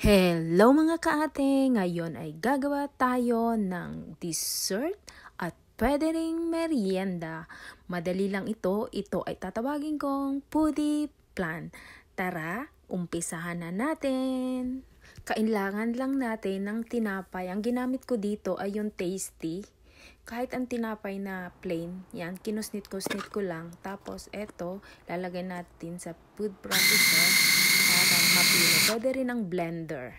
Hello mga kaate! Ngayon ay gagawa tayo ng dessert at pwede ring merienda. Madali lang ito. Ito ay tatawagin kong Pudi Plan. Tara, umpisahan na natin! Kailangan lang natin ng tinapay. Ang ginamit ko dito ay yung tasty. Kahit ang tinapay na plain, yan, kinusnit-kusnit ko lang. Tapos eto, lalagay natin sa food processor para mapino. Pwede rin ang blender.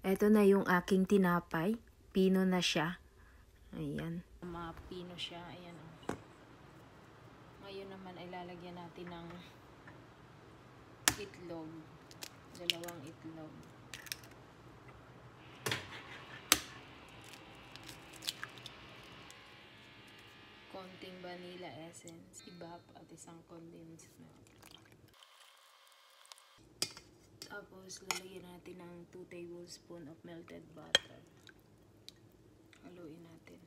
Eto na yung aking tinapay. Pino na siya. Ayan. Mapino siya. Ayan. Ngayon naman ay lalagyan natin ng itlog. 2 itlog. Konting vanilla essence, ibap at isang condensed milk. Tapos lalagyan natin ng 2 tablespoons of melted butter. Haluin natin.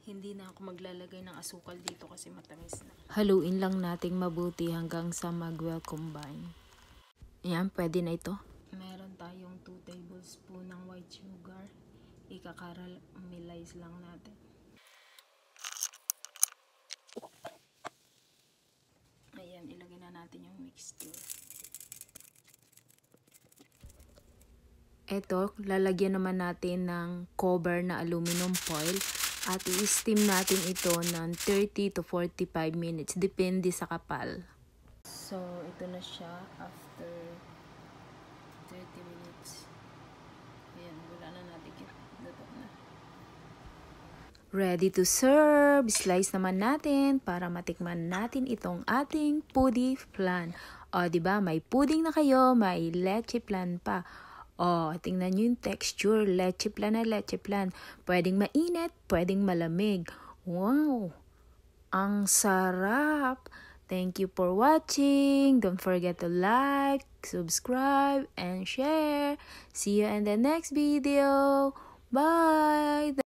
Hindi na ako maglalagay ng asukal dito kasi matamis na. Haluin lang nating mabuti hanggang sa mag-well combine. Ayan, pwede na ito. Meron tayong 2 tablespoons ng white sugar. Ika-caramelize lang natin. Ayan, ilagay na natin yung mixture. Ito, lalagyan naman natin ng cover na aluminum foil at i-steam natin ito ng 30 to 45 minutes. Depende sa kapal. So, ito na siya after 30 minutes. Ayan, wala na natin yun. Luto na. Ready to serve! Slice naman natin para matikman natin itong ating Pudi Plan. O, diba? May pudding na kayo, may leche plan pa. O, tingnan nyo yung texture. Leche plan na leche plan. Pwedeng mainit, pwedeng malamig. Wow! Ang sarap! Thank you for watching. Don't forget to like, subscribe, and share. See you in the next video. Bye!